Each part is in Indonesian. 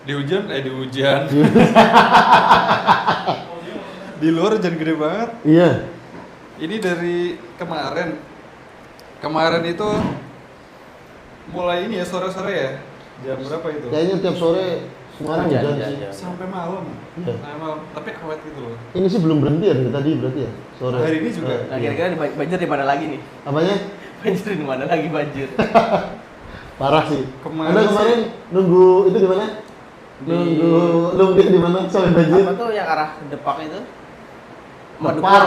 Di hujan. Di luar hujan gede banget. Iya. Ini dari kemarin. Kemarin itu mulai ini ya sore-sore ya. Jam berapa itu? Kayaknya tiap sore Semarang hujan sih. Sampai malam. Iya. Sampai malam. Tapi awet gitu loh. Ini sih belum berhenti ya dari tadi berarti ya sore. Hari ini juga. Nah, kira-kira banjir di mana lagi nih? Apanya? Banjir di mana lagi banjir? Parah sih. Anda Kemarin kemarin nunggu itu di mana? Nunggu lumpik di mana sampai banjir? Apa tuh yang arah Depak itu? Depar.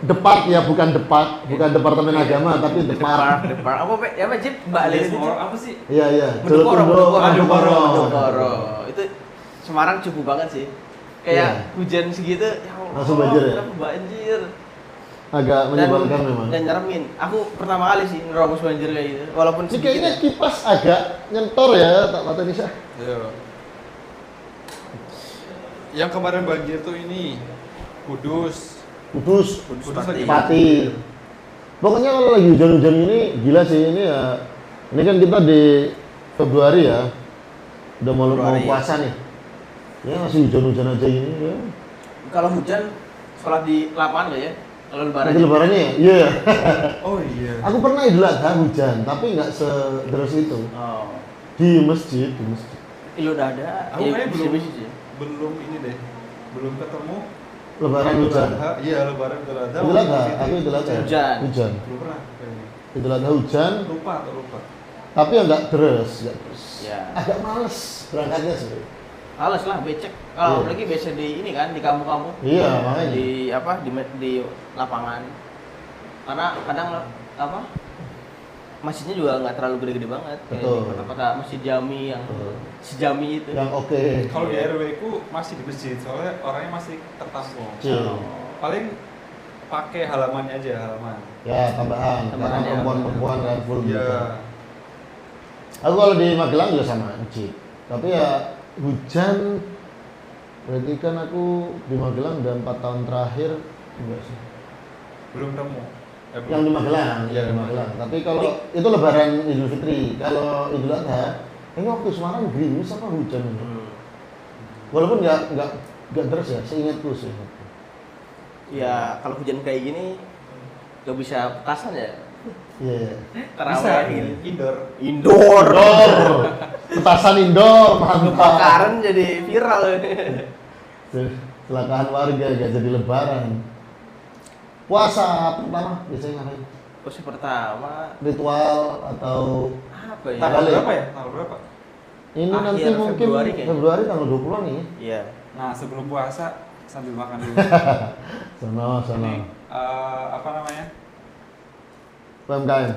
Depar ya bukan Depak, bukan Departemen Agama tapi Depar. Depar. Apa Pak? Ya Pak Jip, Mbak Lili itu. apa sih? Iya iya. Medukoro. Medukoro. Itu Semarang cukup banget sih. Kayak hujan segitu, ya Allah, langsung banjir ya? kenapa banjir? Agak menyebalkan memang. Dan nyeremin. Aku pertama kali sih nerobos banjir kayak gitu. Walaupun Ini sedikit kayaknya ya. kipas agak nyentor ya, tak kata Nisa. Iya. Yang kemarin banjir tuh ini Kudus lagi. Pati. Pokoknya kalau lagi hujan-hujan ini gila sih ini ya. Ini kan kita di Februari ya. Udah mau puasa nih. Ya masih hujan-hujan aja ini ya. Kalau hujan sholat di lapangan nggak ya? Kalau lebaran. Nanti lebarannya ya? Iya. Oh iya. Aku pernah Idul Adha hujan, tapi nggak sederas itu. Oh. Di masjid. Iya udah ada. Aku kayaknya sih. belum ini deh. Belum ketemu Lebaran Idul hujan. Adha. Iya, lebaran Idul Adha. Idul Adha, aku Idul Adha. Hujan. Belum pernah kayaknya. Idul Adha hujan, Lupa. tapi ya nggak deres. Ya. Agak males berangkatnya sih. Males lah becek. Iya. Apalagi biasa di ini kan di kampung-kampung. Iya, makanya. Di apa di lapangan. Karena kadang apa? Masjidnya juga nggak terlalu gede-gede banget. Kayak Betul. di kota-kota Masjid Jami yang Betul. sejami itu. Yang oke. Kalau di RW ku masih di masjid, soalnya orangnya masih tertampung. Kecil. Paling pakai halamannya aja, halaman. Ya tambahan, karena Tambahan ya. perempuan kan full gitu. Iya. Aku kalau di Magelang juga sama masjid. Tapi ya hujan, berarti kan aku di Magelang udah 4 tahun terakhir enggak sih. Belum temu. Yang di Magelang, Iya, di Magelang. Tapi kalau itu Lebaran Idul Fitri, kalau Idul Adha, ini waktu Semarang gerimis apa hujan ini. Walaupun nggak deras ya, seingatku sih. Ya kalau hujan kayak gini nggak bisa petasan ya. Iya. Iya. Terawih Indoor. Indoor. Petasan indoor, mantap. Kebakaran jadi viral. Kecelakaan warga gak jadi Lebaran. Puasa pertama biasanya ngapain? Posisi pertama Ritual atau apa ya? Tanggal Balik. berapa ya? Tanggal berapa? ini Akhir nanti mungkin Februari kayaknya. Februari tanggal 20-an nih. Iya. Nah, sebelum puasa sambil makan dulu. Sono. Ini apa namanya? UMKM.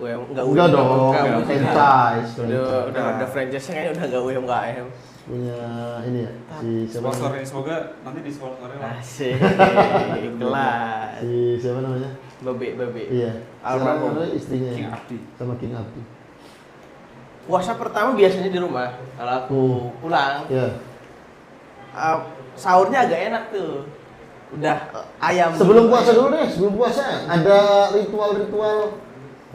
Enggak dong, UMKM. franchise. Udah ada franchise kayaknya udah enggak UMKM. Punya ini ya, si siapa namanya? Sponsornya semoga nanti disponsorin lah. Asik. Kelas. Si siapa namanya? Babe. Iya. Almarhum. Sama istrinya. King Abdi. Sama King Abdi. Puasa pertama biasanya di rumah. Kalau aku pulang, Iya. sahurnya agak enak tuh. Udah ayam. Sebelum puasa dulu deh, sebelum puasa ada ritual-ritual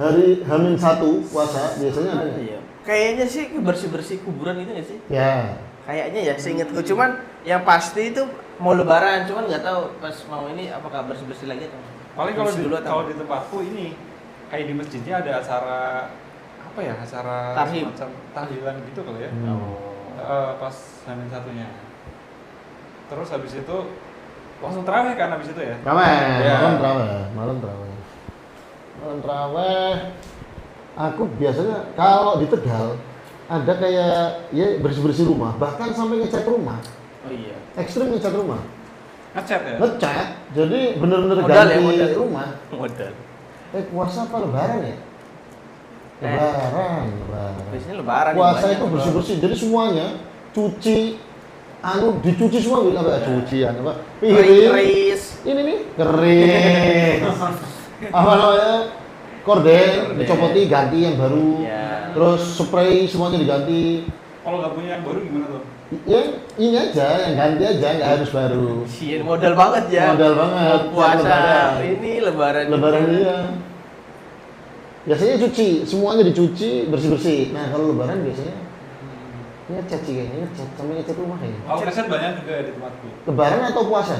hari H-1 puasa biasanya ada nggak? Iya. Kayaknya sih bersih-bersih kuburan itu nggak sih? Ya. Kayaknya ya, seingatku. Cuman yang pasti itu mau lebaran, cuman nggak tahu pas mau ini apakah bersih-bersih lagi atau Paling kalau bersih di, dulu atau kalau di tempatku ini kayak di masjidnya ada acara apa ya? Acara Tarhib. semacam tahlilan gitu kali ya. Pas Hamin satunya. Terus habis itu langsung terawih kan habis itu ya? Terawih, Ya. malam terawih. Aku biasanya kalau di Tegal ada kayak ya bersih-bersih rumah, bahkan sampai ngecat rumah. Oh iya. Ekstrim ngecat rumah. Ngecat ya? Ngecat, jadi bener-bener Modal ganti ya, modal. rumah. Modal. Puasa apa lebaran ya? Lebaran. Biasanya lebaran. Puasa banyak, itu bersih-bersih, jadi semuanya cuci, dicuci semua gitu, apa cucian apa? Piring. Keris. Ini nih keris. Apa namanya? Korden, dicopoti, ganti yang baru. Iya. Terus spray semuanya diganti. Kalau nggak punya yang baru gimana tuh? Ya ini aja, yang ganti aja, nggak harus baru. Iya, modal banget ya. Modal banget. Puasa Lebaran. ini lebaran. Lebaran juga. iya. Biasanya cuci, semuanya dicuci, bersih-bersih. Nah kalau lebaran biasanya Ngecat sih kayaknya, ngecat sama ngecat rumah kayaknya. Kalau ngecat banyak juga di tempatku. Lebaran atau puasa?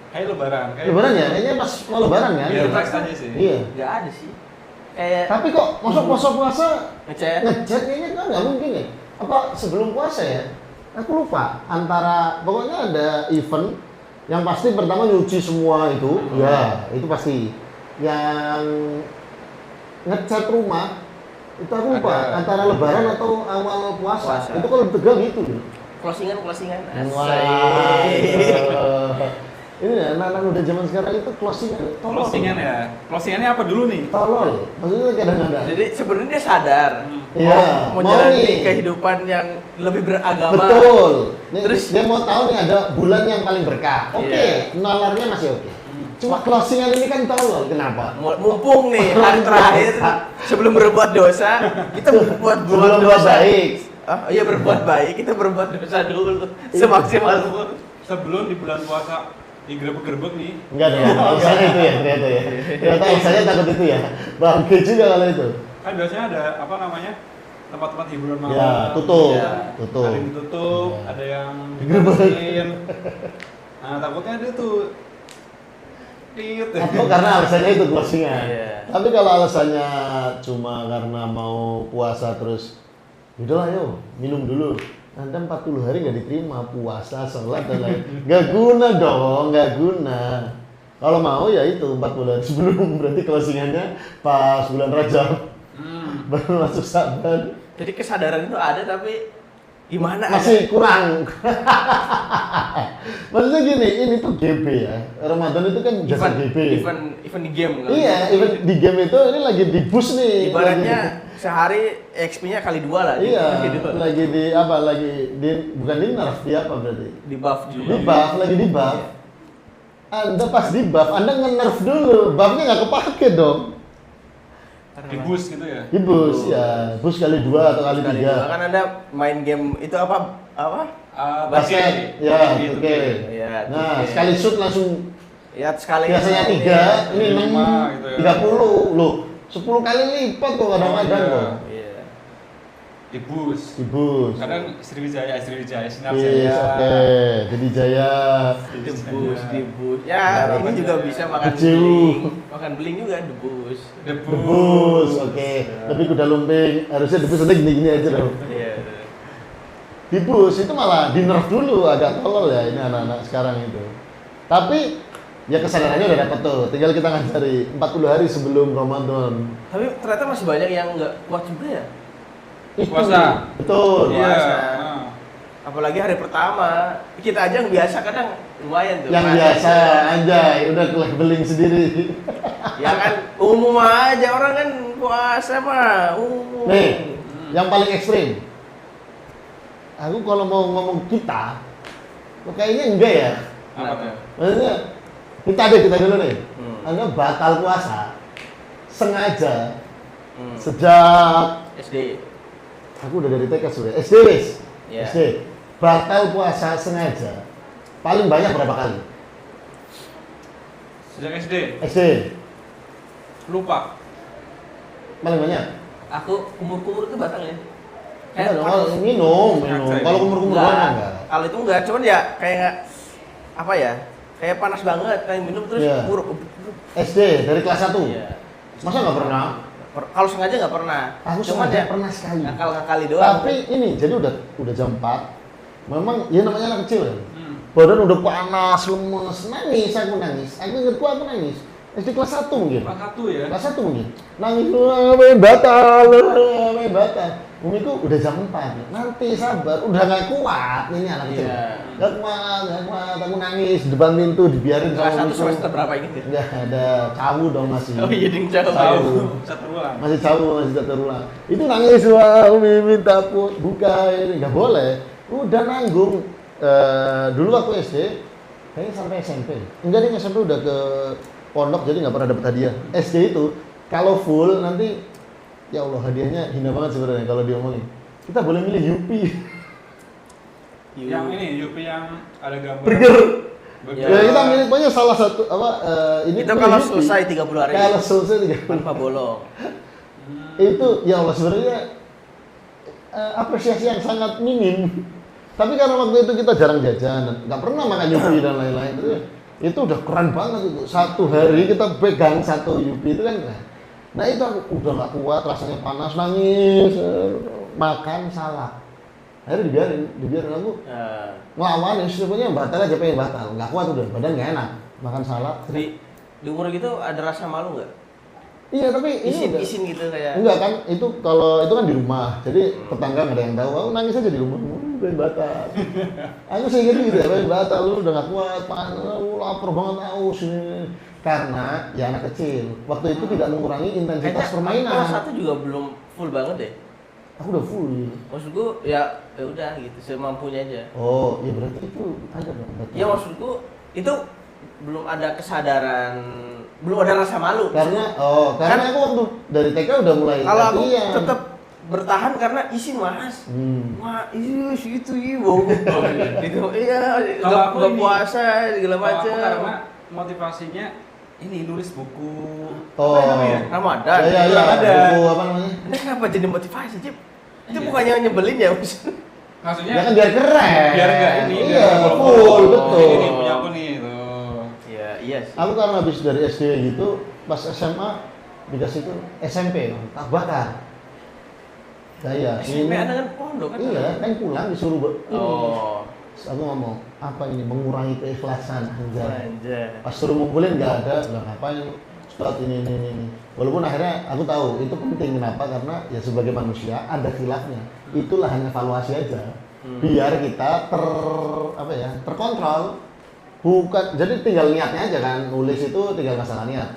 Kayak lebaran. Lebaran ya? Kayaknya pas mau lebaran kan? Iya, pas aja sih. Iya. Nggak ada sih. Kayak Tapi kok masuk puasa ngecat. ngecat kayaknya kan nggak mungkin ya? Apa sebelum puasa ya? Aku lupa. Antara pokoknya ada event yang pasti pertama nyuci semua itu, ya itu pasti. Yang ngecat rumah itu aku lupa Ada. antara lebaran atau awal puasa. Puasa. Itu kalau Tegal gitu. Closingan. Wah. Ini ya, anak-anak muda zaman sekarang itu closingan. Tolol. Closingan ya. Closingannya apa dulu nih? Tolol. Maksudnya kadang-kadang. Jadi sebenarnya dia sadar Iya, mau mau menjalani nih. kehidupan yang lebih beragama. Betul. Nih, Terus dia mau tahu nih ada bulan yang paling berkah. Oke, Iya. nalarnya masih oke. Cuma closingan ini kan tolol. Kenapa? mumpung nih hari terakhir sebelum berbuat dosa kita berbuat Sebelum buat dosa. baik. Oh iya berbuat baik kita berbuat dosa dulu semaksimal mungkin. Sebelum di bulan puasa digerebek-gerebek nih. Enggak dong, alasannya itu ya ternyata ya. Ternyata alasannya takut itu ya. Bangke juga kalau itu. Kan biasanya ada apa namanya? Tempat-tempat hiburan malam. Ya, tutup. Ya. Tutup. Ada yang ditutup, Ya. ada yang Digerebek. dibersihin. Nah, takutnya dia tuh tit. Atau karena alasannya itu closingan. Iya. Tapi kalau alasannya cuma karena mau puasa terus, udahlah yuk minum dulu. Anda 40 hari nggak diterima puasa, sholat dan lain. Nggak guna dong, nggak guna. Kalau mau ya itu 40 hari sebelum, berarti closingannya pas bulan Rajab baru masuk Saban. Jadi kesadaran itu ada tapi gimana Masih kurang. Maksudnya gini, ini tuh GB ya. Ramadan itu kan jasa GB. event di game kan? Iya, event di game itu ini lagi di boost nih. Ibaratnya sehari XP-nya kali 2 lah. Iya, Kali dua. lagi di apa? Lagi di bukan di nerf, di apa berarti? Di buff juga. Di buff, lagi di buff. Anda pas di buff, Anda nge-nerf dulu, buffnya nggak kepake dong. Di bus gitu ya. Di boost ya, boost kali 2 atau kali Kali 3. dua kan Anda main game itu apa? Basket, ya, gitu. oke. Iya, Nah, oke. sekali shoot langsung Ya sekali biasanya 3, ini 6, 5 gitu ya. 30 loh. 10 kali lipat kok kadang-kadang Oh, iya. kok. Iya. Di bus. Di boost. Kadang Sriwijaya, Sinar Yes, Jaya. oke. Jadi Jaya. Debus, debus. Ya, Harapan ini juga Jaya. bisa makan Kecil. beling. Makan beling juga debus. Debus, oke. Tapi kuda lumping harusnya debus nanti gini-gini aja dong. Iya. Di bus itu malah di nerf dulu, agak tolol ya ini anak-anak sekarang itu. Tapi ya kesadarannya udah dapat tuh, tinggal kita ngajari 40 hari sebelum Ramadan. Tapi ternyata masih banyak yang nggak kuat juga ya. Itu, Puasa. betul. Iya. Puasa. Nah. Apalagi hari pertama, kita aja yang biasa kadang lumayan tuh. Yang Masih biasa bisa. anjay, udah beling sendiri. Ya kan umum aja orang kan puasa mah umum. Nih, yang paling ekstrim. Aku kalau mau ngomong kita, kok kayaknya enggak ya. Apa tuh? Maksudnya, kita dulu nih. Anda batal puasa, sengaja, sejak, SD. aku udah dari TK sudah, SD wis. Iya. SD, batal puasa sengaja, paling banyak berapa kali? Sejak SD. SD, Lupa. paling banyak? Aku kumur-kumur itu batal ya. Enggak dong, kalau minum. Ngaca Kalau ini. kumur-kumur Enggak. doang enggak. Kalau itu enggak, cuman ya kayak apa ya? Kayak panas banget, kayak minum terus Iya. kumur. SD, dari kelas 1? Iya. Masa nggak pernah? Kalau sengaja nggak pernah. Aku Cuman sengaja ya pernah sekali. ngakal-ngakali doang. Tapi ini, jadi udah jam 4, memang ya namanya anak kecil ya. Hmm. Badan udah panas, lemes, nangis, aku nangis. Aku inget gua aku nangis. SD kelas 1 mungkin. Kelas 1 ya. Kelas 1 mungkin. Nangis, wah, main batal, main batal. Umiku udah jam 4. Nanti sabar, udah nggak kuat ini anak kecil. Iya. Nggak kuat, aku nangis di depan pintu dibiarin Kelas sama 1 umiku. semester berapa ini? Enggak ada cawu dong masih. Oh iya ding jauh. Tahu. Satu ulang. Masih cawu, masih terulang. Itu nangis, wah Umi minta buka ini nggak boleh. Udah nanggung. Dulu waktu SD, kayaknya sampai SMP. Enggak deh, SMP udah ke pondok jadi nggak pernah dapet hadiah. SD itu kalau full nanti ya Allah hadiahnya hina banget sebenarnya kalau diomongin. Kita boleh milih Yupi. Yang ini Yupi yang ada gambar. Burger. Burger. Ya, kita milih pokoknya salah satu apa ini Itu milih kalau Yupi. selesai 30 hari. Kalau selesai 30. Tanpa bolong. Itu ya Allah sebenarnya apresiasi yang sangat minim. Tapi karena waktu itu kita jarang jajan, nggak pernah makan Yupi dan lain-lain, itu udah keren banget itu. Satu hari kita pegang satu Yupi itu kan keren. Nah itu aku udah nggak kuat, rasanya panas, nangis, makan salak. Akhirnya dibiarin aku ngelawan, sebenarnya batal aja, pengen batal, nggak kuat udah, badan nggak enak, makan salak. Di umur gitu ada rasa malu nggak? Iya tapi ini isin gitu kayak. enggak kan, itu kalau itu kan di rumah, jadi tetangga nggak ada yang tahu, aku nangis aja di rumah, pengen batal. Aku sih gitu ya, pengen batal, lu udah nggak kuat, panas, lu lapar banget aus ini. Karena ya anak kecil, waktu itu tidak mengurangi intensitas permainan. Kelas 1 juga belum full banget deh. Aku udah full. Maksudku ya udah gitu, semampunya aja. Oh, ya berarti itu ada dong. Ya maksudku itu belum ada kesadaran, belum ada rasa malu. Karena aku waktu dari TK udah mulai kalau aku latihan. tetap bertahan karena isin mas. Wah itu bau gitu. Iya Kalau aku nggak ini- puasa segala Kalau aku macam. karena motivasinya ini nulis buku Oh. apa namanya? Ramadan. Ya, ada. buku apa namanya? Anda kenapa jadi motivasi Cip? Itu Iya. bukannya nyebelin ya mas? Maksudnya Ya kan biar keren. biar enggak ini, Iya, biar full, betul. Ini punya aku nih tuh. Iya iya sih. Aku karena habis dari SD gitu, pas SMA dikasih itu SMP, tak bakar. Saya SMP Anda kan pondok kan? iya, kan pulang disuruh ini. Oh. Terus aku ngomong, apa ini mengurangi keikhlasan anjay. Anjay. Pas suruh ngumpulin nggak ada, lah ngapain Ustaz ini. Walaupun akhirnya aku tahu itu penting, kenapa? Karena ya sebagai manusia ada khilafnya. Itulah hanya evaluasi aja. Biar kita terkontrol. Bukan, jadi tinggal niatnya aja kan, nulis itu tinggal masalah niat.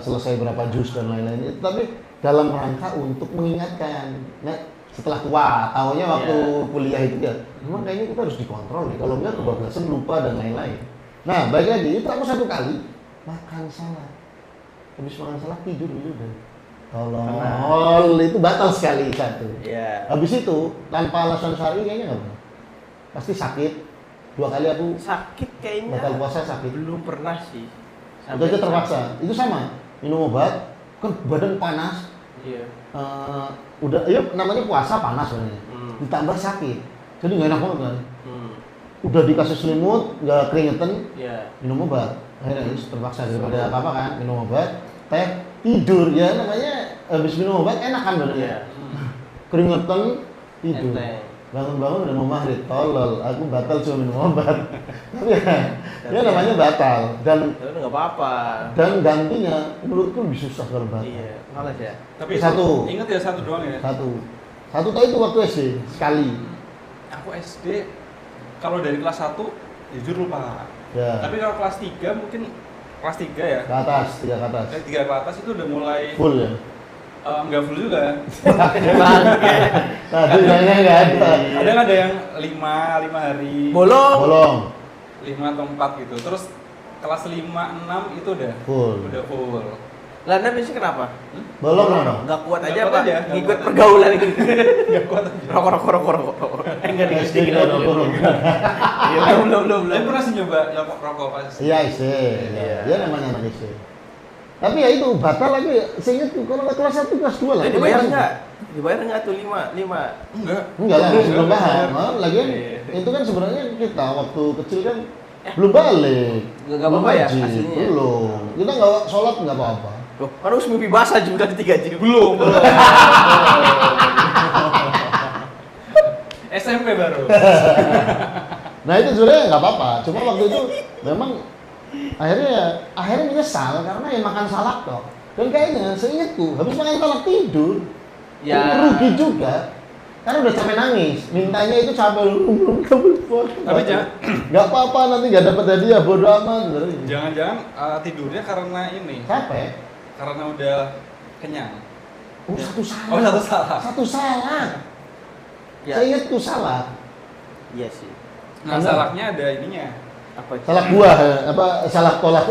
Selesai berapa juz dan lain-lain itu, tapi dalam rangka untuk mengingatkan. Nah, setelah tua, taunya waktu kuliah itu ya, memang kayaknya kita harus dikontrol nih, kalau enggak kebablasan, lupa dan lain-lain. Nah, balik lagi, itu aku satu kali makan salad. Habis makan salad tidur dulu deh. Tolol, itu batal sekali satu. Iya. Habis itu, tanpa alasan syar'i kayaknya nggak pernah. Pasti sakit. 2 kali aku Sakit kayaknya. batal puasa sakit. Belum pernah sih. Itu aja terpaksa. Itu sama, minum obat, kan badan panas. Iya. Udah, ya namanya puasa panas sebenarnya. Ditambah sakit. Jadi nggak enak banget kan. Udah dikasih selimut, nggak keringetan, Iya. minum obat. Akhirnya terpaksa daripada apa-apa kan, minum obat, teh, tidur. Ya namanya habis minum obat enak kan Iya. badannya. Keringetan, tidur. Enteng. Bangun-bangun udah mau maghrib, tolol. Aku batal cuma minum obat. Tapi ya namanya batal. Dan Tapi nggak apa-apa. gantinya menurutku lebih susah kalau batal. Iya. Malas ya. Tapi Satu. Ingat ya satu doang ya. Satu tahu itu waktu SD sekali. Aku SD kalau dari kelas 1 jujur lupa. Ya. Tapi kalau kelas 3 mungkin kelas 3 ya. Ke atas, 3 ke atas. Dari 3 ke atas itu udah mulai Full ya. enggak full juga. Nah, tulisannya nggak ada. Kadang ada yang 5 hari. Bolong. Bolong. 5 atau 4 gitu. Terus kelas 5, 6 itu udah Full. Udah full. Lah Anda biasanya kenapa? Bolong mana? Nggak kuat Nggak aja kuat apa? aja, nggak Ngikut kuat. pergaulan gitu. Enggak kuat aja. Rokok. Enggak di SD kita udah turun. Belum. Tapi pernah sih nyoba rokok pas. Iya SD. Iya. Ya namanya anak SD. Tapi ya itu batal lagi. Seingatku kalau nggak kelas 1 kelas 2 lah. Dibayar nggak? Dibayar nggak tuh 5? Enggak. Enggak lah, masih belum Enggak. paham. Lagian Iya. itu kan sebenarnya kita waktu kecil kan belum balik. Nggak Belum apa-apa ya, wajib, aslinya ya? belum. Kita nggak sholat nggak apa-apa. Loh, harus mimpi basah juga di 3 jam. Belum. SMP baru. Nah itu sebenarnya nggak apa-apa. Cuma waktu itu memang akhirnya menyesal karena ya makan salak kok. Dan kayaknya seingatku habis makan salak tidur. Ya. Itu rugi juga. Karena udah capek nangis, mintanya itu capek belum Tapi jangan nggak apa-apa nanti nggak dapat hadiah bodo amat. jangan-jangan tidurnya karena ini. Capek. Karena udah kenyang. Oh satu salah. Oh, satu salah. Satu salah. Ya. Saya ingatku salah. Iya sih. Nah, salaknya ada ininya. Apa itu? Salah buah, apa salah tolak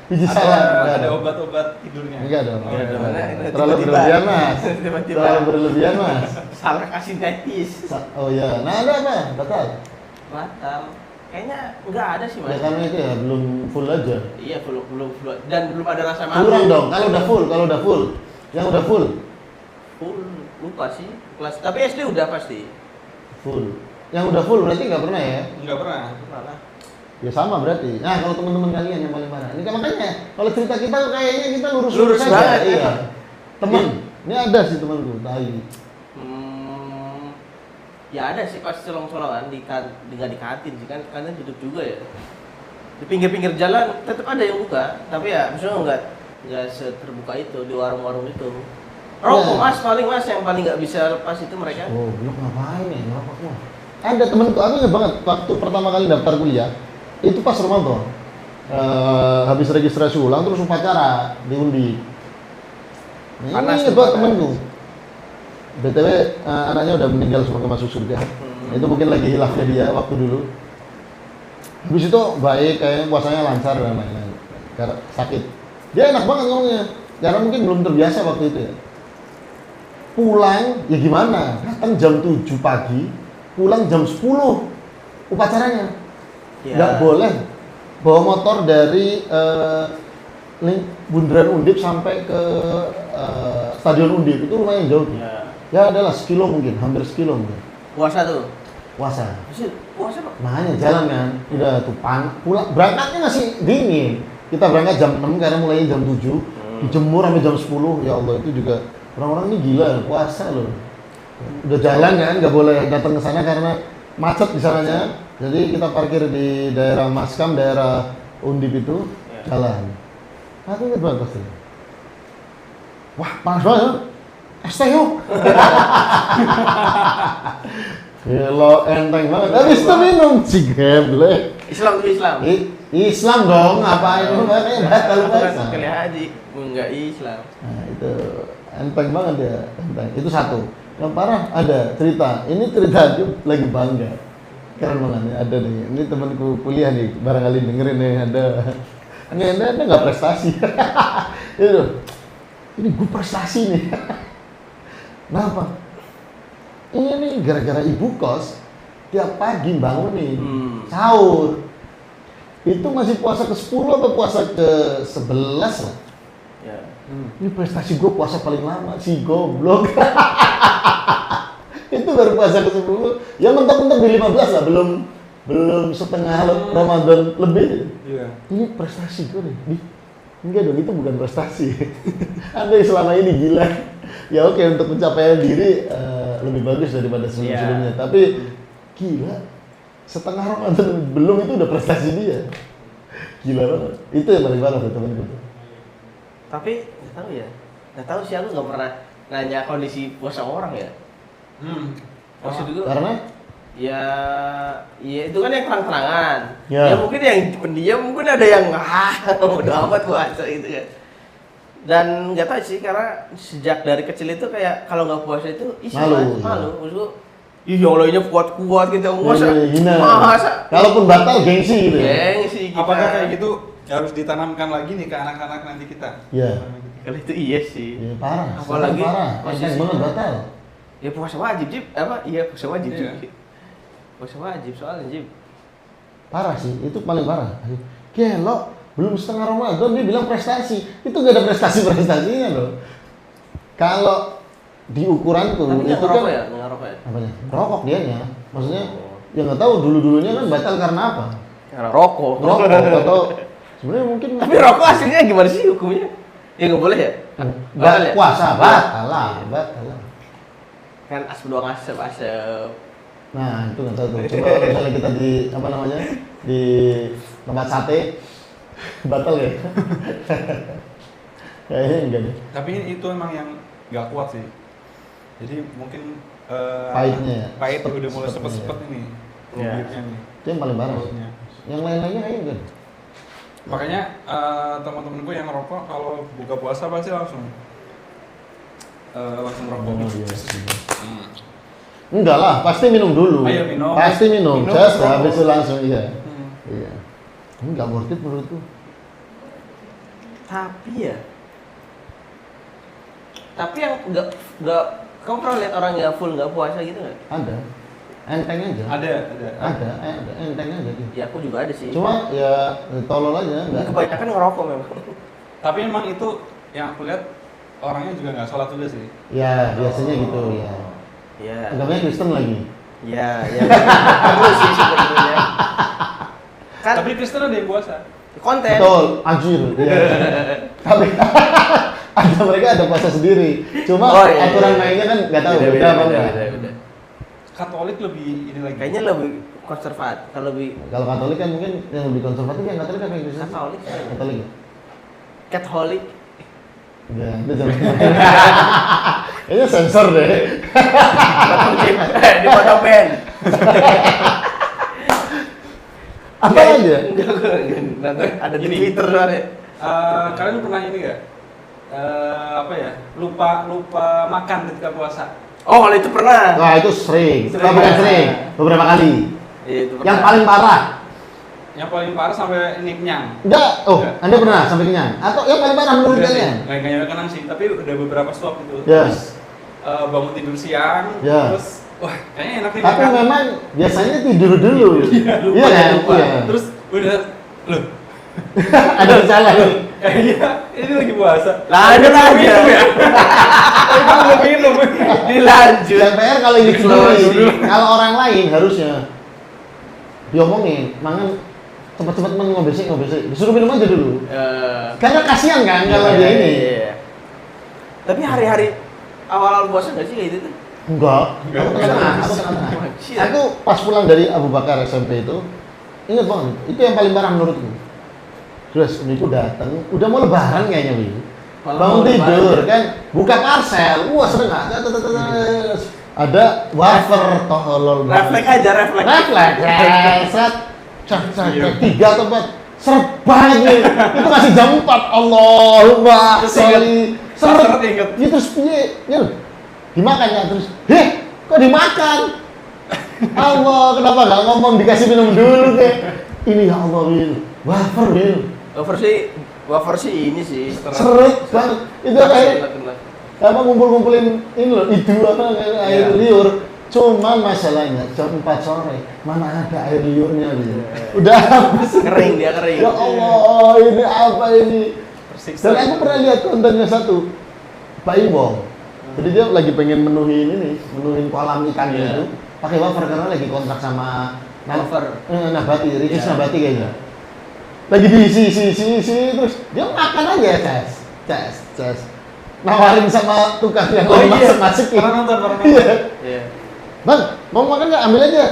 biji salah. Ada obat-obat tidurnya. Enggak dong. Oh, ada. Terlalu berlebihan mas. Tiba-tiba. Terlalu berlebihan mas. Salah kasih netis. Oh iya. Nah ada apa? Batal. Batal. Kayaknya nggak ada sih mas. Ya karena itu ya belum full aja. Iya belum dan belum ada rasa malu. Kurang dong. Kalau udah full. Yang udah full. full lupa sih kelas, tapi SD udah pasti. Full. Yang udah full berarti nggak pernah ya? Nggak pernah. Malah. Ya sama berarti. Nah kalau teman-teman kalian yang paling parah, ini kan makanya kalau cerita kita kayaknya kita lurus Lurus aja. banget, Iya. ya. Temen, ini ada sih temanku, tai. Ya ada sih pasti colong-colongan nggak di kantin sih kan tutup juga ya. Di pinggir-pinggir jalan tetap ada yang buka, tapi ya maksudnya nggak seterbuka itu di warung-warung itu. Rokok Ya. mas yang paling nggak bisa lepas itu mereka. Oh, lu ngapain ya ngerokok mah? Ada temenku, aku ingat banget waktu pertama kali daftar kuliah, itu pas Ramadan. Habis registrasi ulang terus upacara diundi. Nah, Panas ini tuh, buat panas. temenku. BTW anaknya udah meninggal semoga masuk surga. Itu mungkin lagi hilafnya dia waktu dulu. Habis itu baik, kayaknya puasanya lancar dan lain-lain. Karena sakit. Dia enak banget ngomongnya. Karena mungkin belum terbiasa waktu itu ya. Pulang, ya gimana? Datang jam 7 pagi, pulang jam 10 upacaranya. Ya. Nggak boleh bawa motor dari Bundaran Undip sampai ke Stadion Undip. Itu lumayan jauh. Ya adalah sekilo mungkin, hampir sekilo mungkin. Puasa tuh. Puasa. Maksud puasa Pak? Makanya jalan kan, udah tuh pulang, berangkatnya masih dingin. Kita berangkat jam 6 karena mulai jam 7, dijemur sampai jam 10. Ya Allah, itu juga orang-orang ini gila, puasa loh. Udah jalan kan, nggak boleh datang ke sana karena macet di sananya. Jadi kita parkir di daerah Maskam, daerah Undip itu, jalan. Aku ingat banget pasti. Wah, panas banget. Es teh yuk. Gila, enteng banget. Habis itu minum cigeblek. Islam tuh Islam. Islam dong, ngapain lu makanya batal puasa. Sekali haji, enggak Islam. Nah, itu enteng banget ya, enteng. Itu satu. Yang parah ada cerita. Ini cerita dia lagi bangga. Keren banget ya, ada nih. Ini temanku kuliah nih, barangkali dengerin nih ada. Anda nggak prestasi. Itu. Ini gue prestasi nih. Kenapa? Ini nih gara-gara ibu kos tiap pagi bangunin sahur. Itu masih puasa ke-10 atau puasa ke-11 lah. Ya. Ini prestasi gue puasa paling lama si goblok. Itu baru puasa ke-10. Ya mentok-mentok di 15 lah, belum setengah Ramadan lebih. Iya. Ini prestasi gue nih. Enggak dong, itu bukan prestasi. Anda yang selama ini gila. Ya oke, untuk pencapaian diri lebih bagus daripada sebelum-sebelumnya. Tapi gila, setengah Ramadan belum itu udah prestasi dia. Gila banget. Itu yang paling parah tuh temen-temen. Tapi nggak tahu ya. Nggak tahu sih, aku nggak pernah nanya kondisi puasa orang ya. Maksud itu Karena ya itu kan yang terang-terangan. Ya. Ya mungkin yang pendiam, mungkin ada yang udah amat puasa gitu kan. Dan nggak tahu sih, karena sejak dari kecil itu kayak kalau nggak puasa itu Malu. Maksudku, ih yang lainnya kuat-kuat gitu. hina. Masa? Kalaupun batal gengsi gitu ya. Gengsi kita. Apakah kayak gitu harus ditanamkan lagi nih ke anak-anak nanti kita? Ya. Kalau itu iya sih. Ya parah. Apalagi parah. posisi- Enteng banget batal. Ya puasa wajib, Jib. Apa? Iya, puasa wajib, Iya. Jib. Puasa wajib soalnya, Jib. Parah sih, itu paling parah. Gelo, belum setengah Ramadan dia bilang prestasi. Itu gak ada prestasi-prestasinya loh. Kalau di ukuranku Tapi itu nggak kan ngerokok ya? Nggak ngerokok ya? apanya? Rokok dianya. Maksudnya ya nggak tahu dulu-dulunya kan batal karena apa? Karena rokok. Rokok atau sebenarnya mungkin Tapi rokok aslinya gimana sih hukumnya? Ya nggak boleh ya? Batal ya? puasa batal lah, batal lah. Kan asap doang asap. Nah, itu nggak tahu tuh. Coba kalau misalnya kita di apa namanya? Di tempat sate batal ya? Kayaknya enggak deh. Tapi itu emang yang nggak kuat sih. Jadi mungkin Pahitnya ya? pahit udah mulai Sepetnya sepet-sepet ya? ini. Iya. Bibirnya nih. Itu yang paling parah. Mulutnya. Yang lain-lainnya kayaknya enggak. Makanya teman-temanku yang ngerokok kalau buka puasa pasti langsung rokok. Oh, iya sih. Enggak lah, pasti minum dulu. Ayo minum. Pasti minum. Minum, Just rokok. habis itu langsung iya. Hmm. Iya. Enggak worth it menurutku. Tapi yang nggak kamu pernah lihat orang yang full nggak puasa gitu nggak? Ada. Enteng aja. Ada. Ada, enteng aja dia. Ya aku juga ada sih. Cuma ya tolol aja, enggak. Kebanyakan ngerokok memang. Tapi emang itu yang aku lihat orangnya juga nggak sholat juga sih. Ya, biasanya gitu ya. Iya. Agamanya Kristen lagi. Iya, iya. Terus sih sebenarnya. Kan Tapi Kristen ada yang puasa. konten. Betul, anjir. Iya. Tapi ada mereka ada puasa sendiri. Cuma Oh, iya, aturan iya. mainnya kan nggak tahu beda apa enggak. beda. Katolik lebih ini lagi. Kayaknya lebih konservatif, kalau lebih Kalau Katolik kan mungkin yang lebih konservatif yang Katolik apa yang Kristen? Katolik. Katolik ya? Catholic. Ya, itu jangan. Kayaknya sensor deh. Di foto band. Apa aja? Nanti ada di Gini. Twitter soalnya. Kalian pernah ini nggak? Apa ya? Lupa makan ketika puasa. Oh, kalau itu pernah. Wah itu sering. Sering. Bukan sering, beberapa kali. Iya, itu Yang pernah. paling parah. Yang paling parah sampai ini kenyang. Enggak. Oh, Enggak. Anda pernah sampai kenyang? Atau yang paling parah menurut Udah sih, kalian? nggak nyampe kenyang sih, tapi udah beberapa stop gitu. Ya. Terus bangun tidur siang, Ya. terus wah kayaknya enak nih Tapi makan. memang biasanya tidur dulu. Lupa, Iya kan? lupa. Iya. Terus udah loh. Ada salah. Kayaknya ini lagi puasa. Lanjut aja. Minum ya. Tapi kamu udah minum. Dilanjut. Yang PR kalau ini Slow sendiri, dulu. kalau orang lain harusnya diomongin, mangan cepat-cepat ngobesek, disuruh minum aja dulu. Karena kasihan kan kalau dia ini. Iya. Tapi hari-hari awal-awal puasa nggak sih kayak gitu tuh? Enggak. Enggak. Aku tengah. Shit. Aku pas pulang dari Abu Bakar SMP itu, ingat banget, itu yang paling parah menurutku. Terus itu datang, udah mau lebaran kayaknya Wi. Bangun tidur kan, buka parcel, wah seneng nggak? Ada wafer tolol. Refleks aja, refleks. Refleks, tiga atau empat, seret banget. Itu masih jam 4, Allahumma Terus sholli. seret inget. Ya terus piye? Ya dimakan ya terus. Kok dimakan? Allah, kenapa nggak ngomong dikasih minum dulu deh? Ini ya Allah Wil, wafer Wil. Wafer sih ini sih. Seret banget. Itu kayak apa ngumpul-ngumpulin ini loh, itu apa air liur. Cuman masalahnya jam 4 sore mana ada air liurnya Wil. Udah habis. Kering dia kering. Ya Allah, ini apa ini? Tersiksa. Dan aku pernah lihat kontennya satu, Pak Iwong. Jadi dia lagi pengen menuhin kolam ikannya Iya. itu pakai wafer karena lagi kontrak sama Wafer. Nabati, Ricis Iya. Nabati kayaknya. Lagi diisi terus dia makan aja, ces. Nawarin sama tukang yang Oh lain iya, masukin. pernah nonton. Iya. Iya. Bang, mau makan nggak? Ambil aja.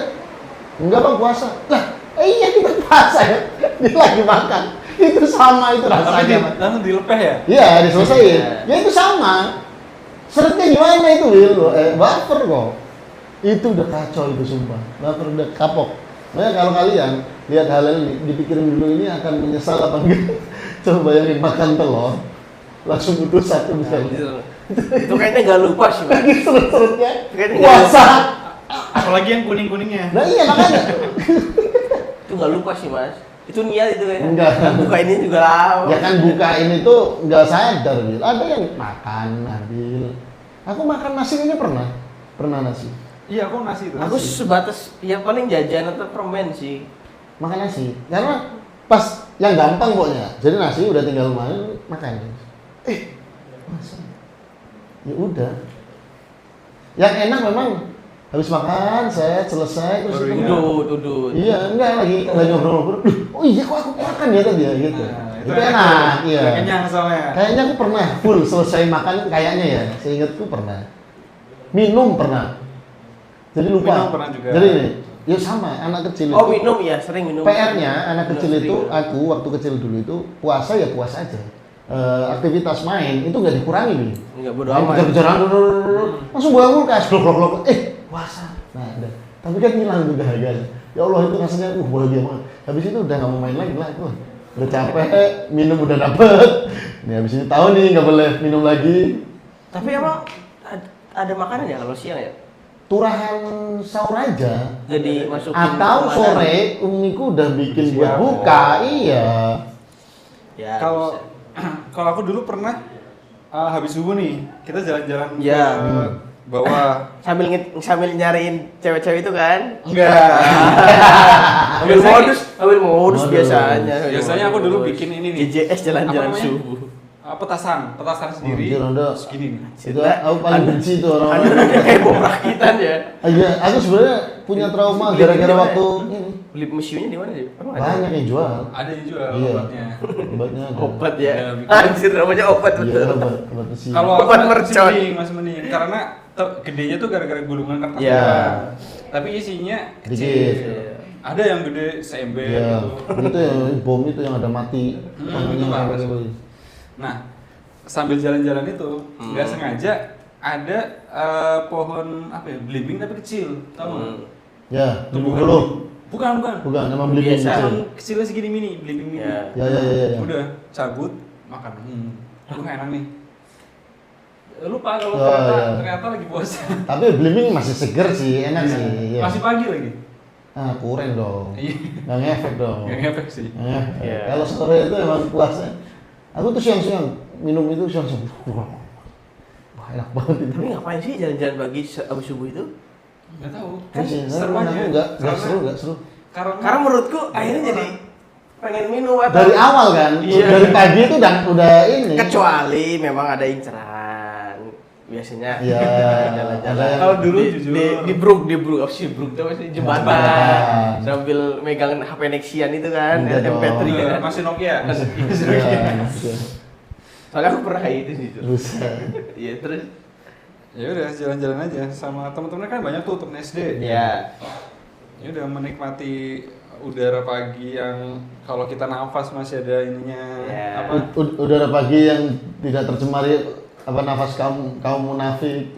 Enggak bang, puasa. Lah, iya kita puasa ya. Dia lagi makan. Itu sama itu Tapi rasanya. Mas. langsung dilepeh ya. Iya, diselesain. Iya. Ya itu sama. Seretnya gimana itu, Wil? Wafer kok. Itu udah kacau itu sumpah. Wafer udah kapok. Makanya kalau kalian lihat hal ini, dipikirin dulu ini akan menyesal apa enggak. Coba bayangin makan telur, langsung butuh satu misalnya. Itu kayaknya nggak lupa sih, Mas. Lagi seret-seretnya Kayaknya nggak puasa. Apalagi yang kuning-kuningnya. Nah iya makanya. Itu nggak lupa sih, Mas. Itu niat itu kayaknya. Enggak. Buka ini juga lama. Ya kan buka ini tuh nggak sadar, Wil. Ada yang makan, ambil. Aku makan nasi ini pernah nasi. Iya, aku nasi itu. Aku sebatas ya paling jajan atau permen sih. Makan nasi karena pas yang gampang pokoknya. Jadi nasi udah tinggal makan. Masa? Ya udah. Yang enak memang habis makan, saya selesai terus Baru itu ingat. Udut. iya, enggak lagi ngobrol-ngobrol. Oh iya kok aku makan ya tadi ya gitu. Nah, itu enak, iya. Udah kenyang soalnya. Kayaknya aku pernah full selesai makan kayaknya ya. Seingatku pernah. Minum pernah. Jadi lupa. Minum pernah juga. Jadi ini, ya sama anak kecil Oh, itu. minum ya, sering minum. PR-nya anak Minum kecil sering. itu, aku waktu kecil dulu itu puasa ya puasa aja. Aktivitas main itu nggak dikurangi nih. Enggak bodo Main amat. kejar-kejaran, langsung buka kulkas, blok. Puasa. Nah, udah. Tapi kan hilang tuh dahaga. Ya Allah itu rasanya, bahagia banget. Habis itu udah nggak mau main lagi lah. Udah capek, minum udah dapet. Nih habis itu tahu nih nggak boleh minum lagi. Tapi emang ada makanan ya kalau siang ya? Turahan sahur aja. Jadi masukin Atau makanan. sore umiku udah bikin buat Siap. buka. Iya. Ya. Kalau bisa. kalau aku dulu pernah habis subuh nih, kita jalan-jalan Ya. ke bawah. sambil nyariin cewek-cewek itu kan? Enggak. Ambil modus Waduh. biasanya. Biasanya aku dulu bikin ini nih. JJS jalan-jalan Apa namanya? subuh. petasan sendiri. Anjir, Anda. Segini nih. Itu aku paling benci tuh Anda orang-orang. kayak bom rakitan ya. Iya, aku sebenarnya punya trauma gara-gara waktu ini. Beli mesinnya di mana sih? Emang ada? Banyak yang jual. Ada yang jual Iya. obatnya. Obatnya ada. Obat ya. Ya, bikin. Anjir namanya obat Iya, betul. obat besi. Kalau aku Obat masih mercon. masih mending karena gedenya tuh gara-gara gulungan kertas. Iya. doang. Tapi isinya Dikit. kecil. Ada yang gede seember Iya, gitu. itu yang bom itu yang ada mati. Itu parah. Nah, sambil jalan-jalan itu nggak sengaja ada pohon apa ya, belimbing tapi kecil, tahu nggak? Ya, Tumbuh dulu. Bukan. Bukan, emang beli Biasa. kecil. Pohon kecilnya segini mini, belimbing mini. Ya. Ya. Udah cabut makan. Aduh enak nih. Lupa kalau Oh, ternyata iya. lagi puasa. Tapi belimbing masih seger sih, enak sih. Iya. Masih pagi lagi. Ah, kurang dong. Iya. Nggak ngefek dong. Nggak ngefek sih. Nggak ngefek. Iya. Kalau sore itu emang puasa. Aku tuh siang-siang minum itu siang-siang. Wah, enak banget itu. Tapi ngapain sih jalan-jalan pagi abis subuh itu? Nggak tahu. Kan Seru aja. enggak Karena- seru. Karena menurutku akhirnya jadi pengen minum apa? Dari awal kan, Iya. dari pagi itu udah ini. Kecuali memang ada inceran. Biasanya Iya, jalan-jalan. ada yang- Kalau dulu di, jujur. di Brook apa sih Brook itu masih jembatan. Jembatan. Sambil megang HP Nexian itu kan, Iya MP3 dong. kan. Masih Nokia. Iya, Soalnya aku pernah kayak itu sih. Tuh. Buset. Iya terus. Ya udah jalan-jalan aja sama teman-teman kan banyak tuh temen SD. Iya. Ya udah menikmati udara pagi yang kalau kita nafas masih ada ininya Ya. apa? Udara pagi yang tidak tercemari apa nafas kaum munafik.